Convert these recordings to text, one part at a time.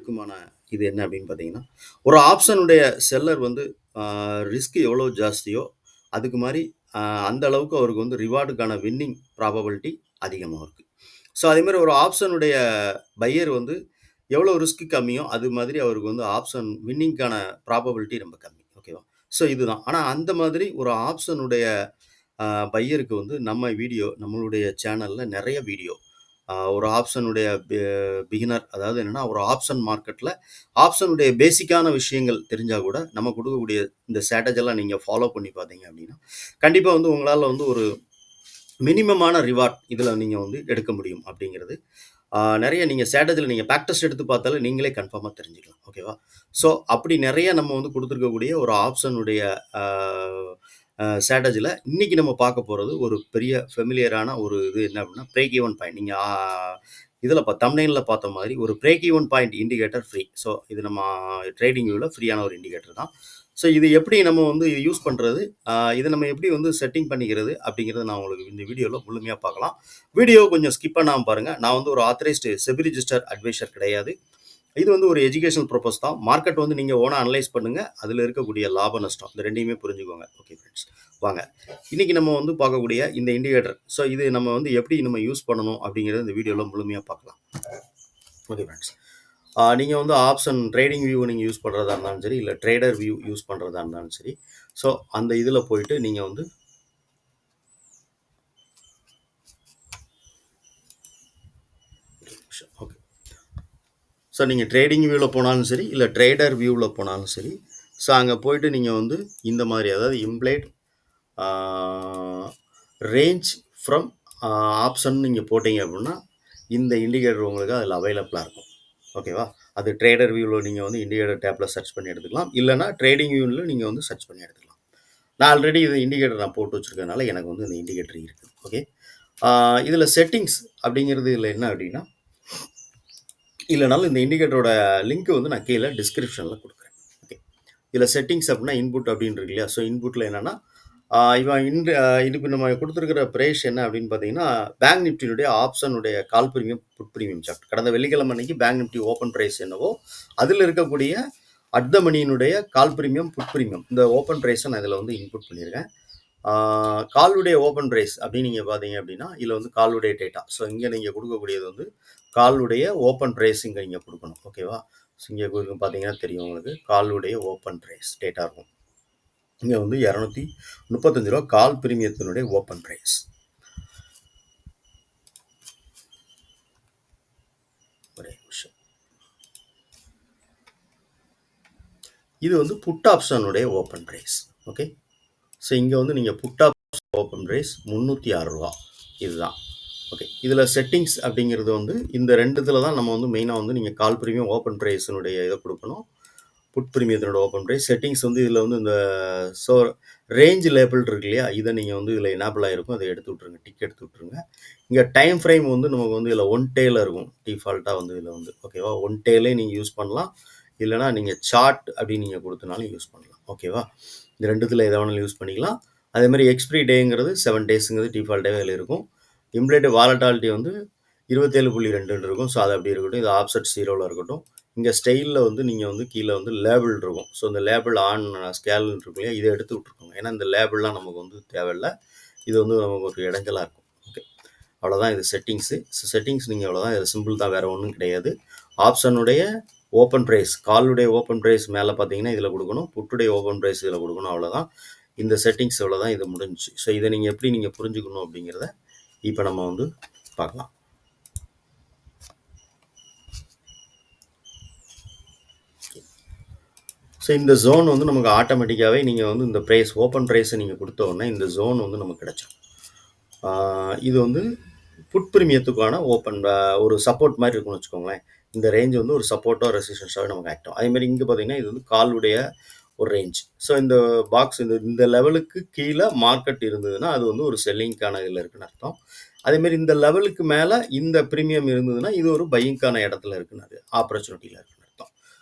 பேருக்குமான இது என்ன அப்படின்னு பார்த்தீங்கன்னா, ஒரு ஆப்ஷனுடைய செல்லர் வந்து ரிஸ்க் எவ்வளோ ஜாஸ்தியோ, அதுக்கு மாரி அ அந்த அளவுக்கு அவருக்கு வந்து ரிவார்டுக்கான வின்னிங் ப்ராபபிலிட்டி அதிகமா இருக்கு. ஸோ அதேமாரி ஒரு ஆப்ஷனுடைய பையர் வந்து எவ்வளோ ரிஸ்க் கம்மியோ, அது மாதிரி அவருக்கு வந்து ஆப்ஷன் வின்னிங்க்கான ப்ராபபிலிட்டி ரொம்ப கம்மி. ஓகேவா? ஸோ இதுதான். ஆனா அந்த மாதிரி ஒரு ஆப்ஷனுடைய அ பையருக்கு வந்து நம்மளுடைய சேனல்ல நெறைய வீடியோ ஒரு ஆப்ஷனுடைய பிகினர் அதாவது என்னன்னா, ஒரு ஆப்ஷன் மார்க்கெட்ல ஆப்ஷனுடைய பேசிக்கான விஷயங்கள் தெரிஞ்சா கூட, நம்ம குடுக்கக்கூடிய இந்த ஸ்ட்ராட்டஜி எல்லாம் நீங்க ஃபாலோ பண்ணி பார்த்தீங்க அப்படின்னா, கண்டிப்பா வந்து உங்களால வந்து ஒரு மினிமமான ரிவார்ட் இதுல நீங்க வந்து எடுக்க முடியும் அப்படிங்கிறது. நெறைய நீங்க ஸ்ட்ராட்டஜில நீங்க பேக் டெஸ்ட் எடுத்து பார்த்தாலே நீங்களே கன்ஃபார்மா தெரிஞ்சுக்கலாம். ஓகேவா? ஸோ அப்படி நெறைய நம்ம வந்து குடுத்துருக்கக்கூடிய ஒரு ஆப்ஷனுடைய அ ஸ்ட்ராட்டஜில இன்னைக்கு நம்ம பார்க்க போறது ஒரு பெரிய ஃபெமிலியரான ஒரு இது என்ன அப்படின்னா, பிரேக் ஈவன் பாயிண்ட். நீங்க இதுல தம்ப்நெயில்ல பார்த்த மாதிரி ஒரு break even point indicator free. So இது நம்ம ட்ரேடிங் வியூல ஃப்ரீயான ஒரு இண்டிகேட்டர் தான். ஸோ இது எப்படி நம்ம வந்து யூஸ் பண்றது? இத நம்ம எப்படி வந்து செட்டிங் பண்ணிக்கிறது? அப்படிங்கிறத நான் உங்களுக்கு இந்த வீடியோல முழுமையா பார்க்கலாம். வீடியோவ கொஞ்சம் ஸ்கிப் பண்ணாம பாருங்க. நான் வந்து ஒரு ஆத்தரைஸ்டு செபி ரிஜிஸ்டர் அட்வைசர் கிடையாது. இது வந்து ஒரு எஜுகேஷனல் பர்ப்பஸ் தான். மார்க்கெட் வந்து நீங்க ஓனா அனலைஸ் பண்ணுங்க. அதுல இருக்கக்கூடிய லாப நஷ்டம் இந்த 2யுமே புரிஞ்சுக்கோங்க. Okay friends. வாங்க. இன்னைக்கு நம்ம வந்து பார்க்கக்கூடிய இந்த இண்டிகேட்டர். ஸோ இது நம்ம வந்து எப்படி நம்ம யூஸ் பண்ணணும் அப்படிங்கிறத இந்த வீடியோல முழுமையா பார்க்கலாம். Okay friends. நீங்க வந்து ஆப்ஷன் ட்ரேடிங் வியூ நீங்க யூஸ் பண்றதா இருந்தாலும் சரி, இல்ல ட்ரேடர் வியூ யூஸ் பண்றதா இருந்தாலும் சரி. ஸோ அந்த இதுல போயிட்டு நீங்க வந்து ஓகே. ஸோ நீங்க ட்ரேடிங் வியூல போனாலும் சரி, இல்ல ட்ரேடர் வியூல போனாலும் சரி. ஸோ அங்க போயிட்டு நீங்க வந்து இந்த மாரி அதாவது இம்ப்ளைட் ரேஞ்ச் ஃப்ரம் ஆப்ஷன் நீங்க போட்டீங்க அப்படின்னா, இந்த இண்டிகேட்டர் உங்களுக்கு அதில அவைலபிளா இருக்கும். ஓகேவா? அது ட்ரேடர் வியூல நீங்க வந்து இண்டிகேட்டர் டேப்ல சர்ச் பண்ணி எடுத்துக்கலாம். இல்லன்னா ட்ரேடிங் வியூல நீங்க வந்து சர்ச் பண்ணி எடுத்துக்கலாம். நான் ஆல்ரெடி இது இண்டிகேட்டர் நான் போட்டு வச்சிருக்கிறதுனால எனக்கு வந்து இந்த இண்டிகேட்டர் இருக்கு. ஓகே. இதில செட்டிங்ஸ் அப்படிங்கிறது இதில என்ன அப்படின்னா, இல்லனாலும் இந்த இண்டிகேட்டரோட லிங்க் வந்து நான் கீழ டிஸ்கிரிப்ஷன்ல குடுக்குறேன். ஓகே. இதில செட்டிங்ஸ் அப்படின்னா இன்புட் அப்படின்னு இருக்கு இல்லையா? ஸோ இன்புட்ல என்னன்னா, இவன் இதுக்கு நம்ம குடுத்துருக்கிற பிரைஸ் என்ன அப்படின்னு பார்த்தீங்கன்னா, பேங்க் நிஃப்டியினுடைய ஆப்ஷனுடைய கால் பிரீமியம், புட் பிரீமியம் சார்ட். கடந்த வெள்ளிக்கிழமை அன்னைக்கு பேங்க் நிஃப்டி ஓப்பன் பிரைஸ் என்னவோ, அதில இருக்கக்கூடிய அட் த மணியினுடைய கால் பிரீமியம், புட் பிரீமியம் இந்த ஓப்பன் பிரைஸ நான் இதில வந்து இன்புட் பண்ணியிருக்கேன். காலுடைய ஓப்பன் பிரைஸ் அப்படின்னு நீங்க பார்த்தீங்க அப்படின்னா, இதில வந்து காலுடைய டேட்டா. ஸோ இங்க நீங்க குடுக்கக்கூடியது வந்து காலுடைய ஓப்பன் பிரைஸ் இங்க நீங்க குடுக்கணும். ஓகேவா? ஸோ இங்க பார்த்தீங்கன்னா தெரியும் உங்களுக்கு. காலுடைய ஓப்பன் பிரைஸ் டேட்டா இருக்கும். இங்க வந்து ரூ. 235 கால் பிரீமியத்தினுடைய ஓப்பன் பிரைஸ். ஒரே நிமிஷம். இது வந்து புட் ஆப்ஷனுடைய ஓப்பன் பிரைஸ். ஓகே. ஸோ இங்க வந்து நீங்க புட் ஆப்ஷன் ஓப்பன் பிரைஸ் ரூ. 306 இதுதான். ஓகே. இதில செட்டிங்ஸ் அப்படிங்கிறது வந்து இந்த 2 இதில தான் நம்ம வந்து மெயினா வந்து நீங்க கால் பிரீமியம் ஓப்பன் பிரைஸினுடைய இத குடுக்கணும். புட் பிரீமியத்தினோட ஓப்பன் பிரைஸ் செட்டிங்ஸ் வந்து இதில் வந்து இந்த ஸோ ரேஞ்ச் லேபிள் இருக்கு இல்லையா? இதை நீங்கள் வந்து இதில் எனேபிள் ஆகிருக்கும். அதை எடுத்து விட்ருங்க. டிக் எடுத்து விட்ருங்க. இங்கே டைம் ஃப்ரேம் வந்து நமக்கு வந்து இதில் 1 டேல இருக்கும். டிஃபால்ட்டாக வந்து இதில் வந்து ஓகேவா? 1 டேலே நீங்கள் யூஸ் பண்ணலாம். இல்லைனா நீங்கள் சார்ட் அப்படின்னு நீங்கள் கொடுத்தனாலும் யூஸ் பண்ணலாம். ஓகேவா? இந்த ரெண்டுத்தில் எதை வேணாலும் யூஸ் பண்ணிக்கலாம். அதேமாதிரி எக்ஸ்பிரி டேங்கிறது 7 டேஸுங்கிறது டிஃபால்ட்டாகவே அதில் இருக்கும். இம்ப்ளேட் வாலட்டாலிட்டி வந்து 27.2 இருக்கும். ஸோ அது அப்படி இருக்கட்டும். இது ஆப்செட் 0வில் இருக்கட்டும். இங்கே ஸ்டைலில் வந்து நீங்கள் வந்து கீழே வந்து லேபிள் இருக்கும். ஸோ இந்த லேபிள் ஆன் ஸ்கேல் இருக்கும் இல்லையா? இதை எடுத்து விட்ருக்கோங்க. ஏன்னா இந்த லேபிள்லாம் நமக்கு வந்து தேவையில்லை. இது வந்து நமக்கு ஒரு இடைஞ்சலாக இருக்கும். ஓகே. அவ்வளோதான் இது செட்டிங்ஸு. செட்டிங்ஸ் நீங்கள் அவ்வளோதான். இது சிம்பிள் தான், வேறு ஒன்றும் கிடையாது. ஆப்ஷனுடைய ஓப்பன் ப்ரைஸ், காலுடைய ஓப்பன் ப்ரைஸ் மேலே பார்த்தீங்கன்னா இதில் கொடுக்கணும். புட்டுடைய ஓப்பன் ப்ரைஸ் இதில் கொடுக்கணும். அவ்வளோதான். இந்த செட்டிங்ஸ் அவ்வளோதான். இது முடிஞ்சிச்சு. ஸோ இதை நீங்கள் எப்படி நீங்கள் புரிஞ்சுக்கணும் அப்படிங்கிறத இப்போ நம்ம வந்து பார்க்கலாம். ஸோ இந்த ஜோன் வந்து நமக்கு ஆட்டோமேட்டிக்காகவே நீங்கள் வந்து இந்த ப்ரைஸ் ஓப்பன் ப்ரைஸை நீங்கள் கொடுத்த உடனே இந்த ஜோன் வந்து நமக்கு கிடைச்சிடும். இது வந்து புட் பிரீமியத்துக்கான ஓப்பன் ஒரு சப்போர்ட் மாதிரி இருக்கும்னு வச்சுக்கோங்களேன். இந்த ரேஞ்ச் வந்து ஒரு சப்போர்ட்டோ ரெசிஸ்டன்ஸாகவே நமக்கு ஆக்டும். அதேமாதிரி இங்கே பார்த்தீங்கன்னா இது வந்து காலுடைய ஒரு ரேஞ்ச். ஸோ இந்த பாக்ஸ் இந்த லெவலுக்கு கீழே மார்க்கெட் இருந்ததுன்னா அது வந்து ஒரு செல்லிங்க்கான இதில் இருக்குன்னு அர்த்தம். அதேமாரி இந்த லெவலுக்கு மேலே இந்த ப்ரீமியம் இருந்ததுன்னா இது ஒரு பையிங்க்கான இடத்துல இருக்குன்னு அது ஆப்பர்ச்சுனிட்டியில் இருக்குன்னு அர்த்தம்.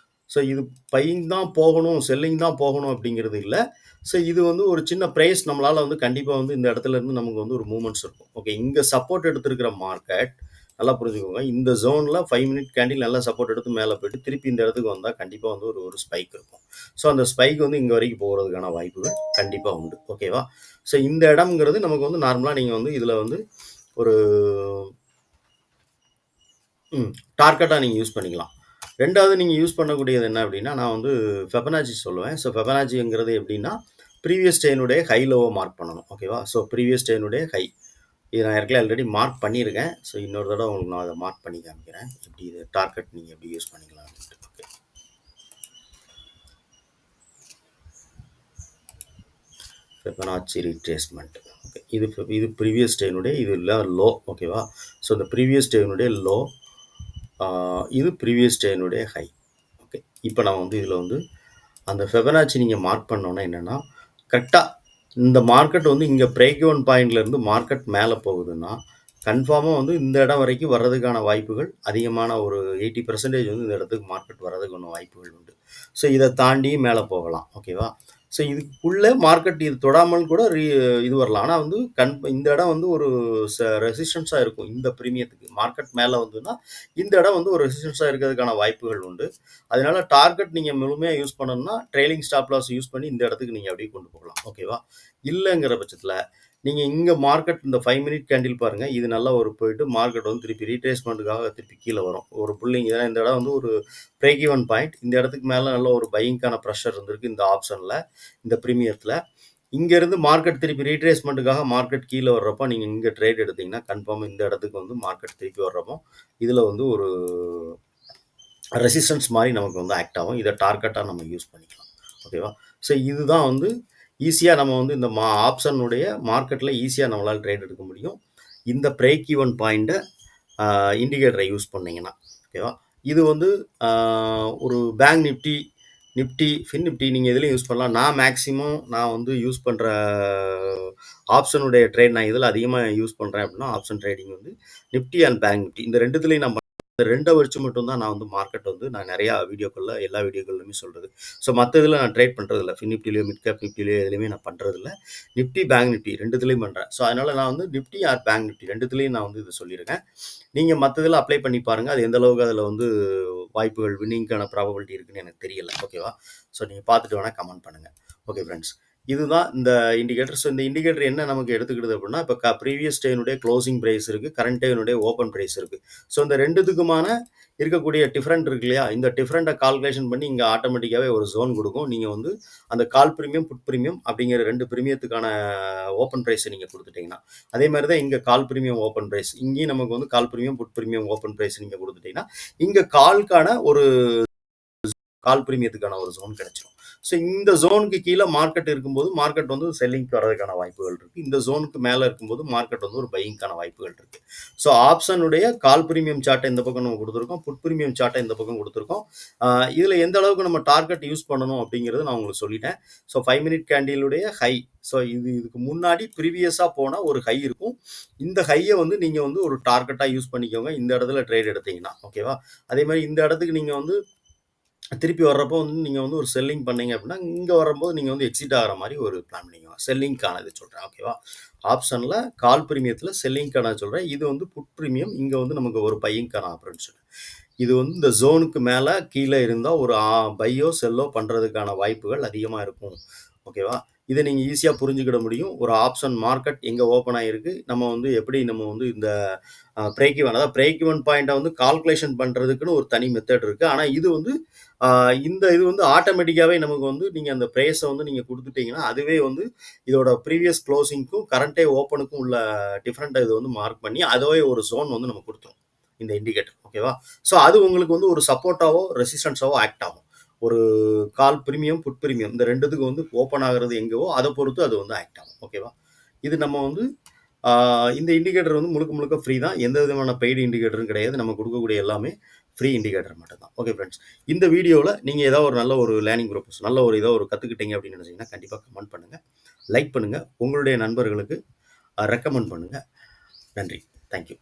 ஸோ இது பையிங் தான் போகணும், செல்லிங் தான் போகணும் அப்படிங்கிறது இல்லை. ஸோ இது வந்து ஒரு சின்ன ப்ரைஸ் நம்மளால் வந்து கண்டிப்பாக வந்து இந்த இடத்துல இருந்து நமக்கு வந்து ஒரு மூமெண்ட்ஸ் இருக்கும். ஓகே. இங்கே சப்போர்ட் எடுத்திருக்கிற மார்க்கெட் நல்லா புரிஞ்சுக்கோங்க. இந்த ஜோன்ல 5 மினிட் கேண்டில் நல்லா சப்போர்ட் எடுத்து மேல போயிட்டு, திருப்பி இந்த இடத்துக்கு வந்தா கண்டிப்பா வந்து ஒரு ஒரு ஸ்பைக் இருக்கும். ஸோ, அந்த ஸ்பைக் வந்து இங்க வரைக்கும் போறதுக்கான வாய்ப்புகள் கண்டிப்பா உண்டு. ஓகேவா? ஸோ, இந்த இடம்ங்கிறது நமக்கு வந்து நார்மலா நீங்க வந்து இதுல வந்து ஒரு டார்கெட்டா நீங்க யூஸ் பண்ணிக்கலாம். 2வது நீங்க யூஸ் பண்ணக்கூடியது என்ன அப்டின்னா, நான் வந்து ஃபிபனாச்சி சொல்லுவேன். ஸோ, ஃபிபனாச்சிங்கிறது எப்டின்னா, ப்ரீவியஸ் டேனுடைய ஹை லோவ மார்க் பண்ணணும். ஓகேவா? ஸோ, ப்ரீவியஸ் டேனுடைய ஹை. இது நான் ஏற்கனவே ஆல்ரெடி மார்க் பண்ணியிருக்கேன். ஸோ, இன்னொரு தடவ உங்களுக்கு நான் அத மார்க் பண்ணி காமிக்கிறேன். எப்டி இது டார்கெட் நீங்க எப்டி யூஸ் பண்ணிக்கலாம் அப்டின்ட்டு. ஓகே. ஃபிபனாச்சி ரிட்ரேஸ்மென்ட். ஓகே. இது ப்ரீவியஸ் டேனுடைய இது லோ. ஓகேவா? ஸோ, இந்த ப்ரீவியஸ் டேனுடைய லோ, இது ப்ரீவியஸ் டேனுடைய ஹை. ஓகே. இப்ப நான் வந்து இதுல வந்து அந்த ஃபிபனாச்சி நீங்க மார்க் பண்ணோம்னா என்னன்னா, கரெக்ட்டா இந்த மார்க்கெட் வந்து இங்க பிரேக் ஈவன் பாயிண்ட்ல இருந்து மார்க்கெட் மேல போகுதுன்னா, கன்ஃபார்மா வந்து இந்த இடம் வரைக்கும் வர்றதுக்கான வாய்ப்புகள் அதிகமான ஒரு 80% வந்து இந்த இடத்துக்கு மார்க்கெட் வர்றதுக்கான வாய்ப்புகள் உண்டு. ஸோ, இத தாண்டியும் மேல போகலாம். ஓகேவா? ஸோ, இதுக்குள்ள மார்க்கெட் இது தொடாமல் கூட இது வரலாம். ஆனா வந்து இந்த இடம் வந்து ஒரு ரெசிஸ்டன்ஸா இருக்கும். இந்த பிரீமியத்துக்கு. மார்க்கெட் மேல வந்ததுன்னா, இந்த இடம் வந்து ஒரு ரெசிஸ்டன்ஸா இருக்கிறதுக்கான வாய்ப்புகள் உண்டு. அதனால டார்கெட் நீங்க முழுமையா யூஸ் பண்ணணும்னா, ட்ரெய்லிங் ஸ்டாப் லாஸ் யூஸ் பண்ணி இந்த இடத்துக்கு நீங்க அப்படியே கொண்டு போகலாம். ஓகேவா? இல்லங்கிற பட்சத்துல, நீங்க இங்க மார்க்கெட் இந்த 5 மினிட் கேண்டில் பாருங்க. இது நல்லா ஒரு போயிட்டு மார்க்கெட் வந்து திருப்பி ரீட்ரேஸ்மென்ட்க்காக திருப்பி கீழ வரும். ஒரு புல்லிங் ஏன்னா இந்த இடம் வந்து ஒரு பிரேக் ஈவன் பாயிண்ட். இந்த இடத்துக்கு மேல நல்ல ஒரு பையிங்க்கான பிரஷர் இருந்திருக்கு இந்த ஆப்ஷன்ல, இந்த பிரீமியத்துல. இங்க இருந்து மார்க்கெட் திருப்பி ரீட்ரேஸ்மென்ட்க்காக மார்க்கெட் கீழ வர்றப்ப, நீங்க இங்க ட்ரேட் எடுத்தீங்கன்னா, கன்ஃபார்ம் இந்த இடத்துக்கு வந்து மார்க்கெட் திருப்பி வர்றப்போ, இதுல வந்து ஒரு ரெசிஸ்டன்ஸ் மாரி நமக்கு வந்து ஆக்ட் ஆகும். இத டார்கெட்டா நம்ம யூஸ் பண்ணிக்கலாம். ஓகேவா? ஸோ இதுதான் வந்து ஈஸியா நம்ம வந்து இந்த ஆப்ஷனுடைய மார்க்கெட்ல ஈஸியா நம்மளால ட்ரேட் எடுக்க முடியும். இந்த பிரேக் ஈவன் பாயிண்ட்ட இண்டிகேட்டர யூஸ் பண்ணீங்கன்னா. ஓகேவா? இது வந்து அ ஒரு பேங்க் நிஃப்டி, ஃபின் நிஃப்டி நீங்க எதுலயும் யூஸ் பண்ணலாம். நான் வந்து யூஸ் பண்ற ஆப்ஷனுடைய ட்ரேட் நான் எதுல அதிகமா யூஸ் பண்றேன் அப்டின்னா, ஆப்ஷன் ட்ரேடிங் வந்து நிஃப்டி அண்ட் பேங்க் நிஃப்டி. இந்த 2துலயும் நான் இந்த 2 வச்சு மட்டும் தான் நான் வந்து மார்க்கெட் வந்து நான் நெறையா வீடியோக்கள்ல எல்லா வீடியோக்கள்லயுமே சொல்றது. ஸோ மத்த இதுல நான் ட்ரேட் பண்றதில்ல. ஃபின் நிஃப்டிலயோ, மிட் கேப் நிஃப்டிலயோ எதுலயுமே நான் பண்றதில்ல. நிஃப்டி, பேங்க் நிஃப்டி 2துலயும் பண்றேன். ஸோ அதனால நான் வந்து நிஃப்டி ஆர் பேங்க் நிஃப்டி 2துலயும் நான் வந்து இத சொல்லியிருக்கேன். நீங்க மத்த இதுல அப்ளை பண்ணி பாருங்க. அது எந்த அளவுக்கு அதுல வந்து வாய்ப்புகள் வின்னிங்க்கான ப்ராபபிலிட்டி இருக்குன்னு எனக்கு தெரியல. ஓகேவா? ஸோ நீங்க பார்த்துட்டு வேணா கமெண்ட் பண்ணுங்க. Okay friends. இதுதான் இந்த இண்டிகேட்டர். ஸோ இந்த இண்டிகேட்டர் என்ன நமக்கு எடுத்துக்கிடுது அப்படின்னா, இப்போ ப்ரீவியஸ் டேனுடைய க்ளோசிங் பிரைஸ் இருக்கு. கரண்ட் டேனுடைய ஓப்பன் பிரைஸ் இருக்கு. ஸோ இந்த 2த்துக்குமான இருக்கக்கூடிய டிஃபரெண்ட் இருக்கு இல்லையா? இந்த டிஃபரெண்ட்ட கால்குலேஷன் பண்ணி இங்க ஆட்டோமேட்டிக்காவே ஒரு ஜோன் குடுக்கும். நீங்க வந்து அந்த கால் பிரீமியம், புட் பிரீமியம் அப்படிங்கிற 2 பிரீமியத்துக்கான ஓப்பன் பிரைஸ நீங்க குடுத்துட்டீங்கன்னா, அதே மாரி தான் இங்க கால் பிரீமியம், ஓப்பன் பிரைஸ். இங்கேயும் நமக்கு வந்து call premium, put premium, open price நீங்க குடுத்துட்டீங்கன்னா, இங்க கால் பிரீமியத்துக்கான ஒரு ஜோன் கிடைச்சிரும். ஸோ இந்த ஜோனுக்கு கீழ மார்க்கெட் இருக்கும்போது, மார்க்கெட் வந்து செல்லிங்க்கு வர்றதுக்கான வாய்ப்புகள் இருக்கு. இந்த ஜோனுக்கு மேல இருக்கும்போது, மார்க்கெட் வந்து ஒரு பையிங்க்கான வாய்ப்புகள் இருக்கு. ஸோ ஆப்ஷனுடைய கால் பிரீமியம் சார்ட்ட இந்த பக்கம் நம்ம குடுத்துருக்கோம். புட் பிரீமியம் சார்ட்ட இந்த பக்கம் குடுத்துருக்கோம். இதுல எந்த அளவுக்கு நம்ம டார்கெட் யூஸ் பண்ணணும் அப்படிங்கிறத நான் உங்களுக்கு சொல்லிட்டேன். ஸோ 5 மினிட் கேண்டிலுடைய ஹை. ஸோ இதுக்கு முன்னாடி ப்ரீவியஸா போன ஒரு ஹை இருக்கும். இந்த ஹைய வந்து நீங்க வந்து ஒரு டார்கெட்டா யூஸ் பண்ணிக்கோங்க. இந்த இடத்துல ட்ரேட் எடுத்தீங்கன்னா. ஓகேவா? அதே மாரி இந்த இடத்துக்கு நீங்க வந்து திருப்பி வர்றப்போ வந்து நீங்க வந்து ஒரு செல்லிங் பண்ணீங்க அப்படின்னா, இங்க வரும்போது நீங்க வந்து எக்ஸிட் ஆகுற மாரி ஒரு பிளான் பண்ணிக்கோங்க. செல்லிங்க்கான இது சொல்றேன். ஓகேவா? ஆப்ஷன்ல கால் பிரீமியத்துல செல்லிங்க்கான சொல்றேன். இது வந்து புட் பிரீமியம். இங்க வந்து நமக்கு ஒரு பையிங்க்கான ஆப்பரேஷன். இது வந்து இந்த ஜோனுக்கு மேல கீழ இருந்தா ஒரு பையோ, செல்லோ பண்றதுக்கான வாய்ப்புகள் அதிகமா இருக்கும். ஓகேவா? இத நீங்க ஈஸியா புரிஞ்சுக்கிட முடியும். ஒரு ஆப்ஷன் மார்க்கெட் எங்க ஓப்பன் ஆயிருக்கு. நம்ம வந்து இந்த பிரேக் ஈவன் அதாவது பிரேக் ஈவன் பாயிண்ட்ட வந்து கால்குலேஷன் பண்றதுக்குன்னு ஒரு தனி மெத்தட் இருக்கு. ஆனா இது வந்து ஆ இது வந்து ஆட்டோமேட்டிக்காவே நமக்கு வந்து நீங்க அந்த பிரைஸ வந்து நீங்க குடுத்துட்டீங்கன்னா, அதுவே வந்து இதோட ப்ரீவியஸ் குளோசிங்க்கும், கரண்ட் டே ஓப்பனுக்கும் உள்ள டிஃபரெண்ட்ட இது வந்து மார்க் பண்ணி, அதுவே ஒரு ஜோன் வந்து நமக்கு குடுத்துரும். இந்த இண்டிகேட்டர். ஓகேவா? ஸோ அது உங்களுக்கு வந்து ஒரு சப்போர்ட்டாவோ, ரெசிஸ்டன்ஸாவோ ஆக்ட் ஆகும். ஒரு கால் பிரீமியம், புட் பிரீமியம் இந்த 2த்துக்கும் வந்து ஓப்பன் ஆகுறது எங்கவோ, அத பொறுத்து அது வந்து ஆக்ட் ஆகும். ஓகேவா? இது நம்ம வந்து ஆ இந்த இண்டிகேட்டர் வந்து முழுக்க முழுக்க ஃப்ரீ தான். எந்த விதமான பெய்டு இண்டிகேட்டரும் கிடையாது. நம்ம குடுக்கக்கூடிய எல்லாமே ஃப்ரீ இண்டிகேட்டர் மட்டும் தான். Okay friends. இந்த வீடியோல நீங்க ஏதாவது ஒரு நல்ல ஒரு லேர்னிங் பர்ப்பஸ் நல்ல ஒரு ஏதோ ஒரு கத்துக்கிட்டீங்க அப்படின்னு நினைச்சீங்கன்னா, கண்டிப்பா கமெண்ட் பண்ணுங்க. லைக் பண்ணுங்க. உங்களுடைய நண்பர்களுக்கு ரெக்கமெண்ட் பண்ணுங்க. நன்றி. Thank you.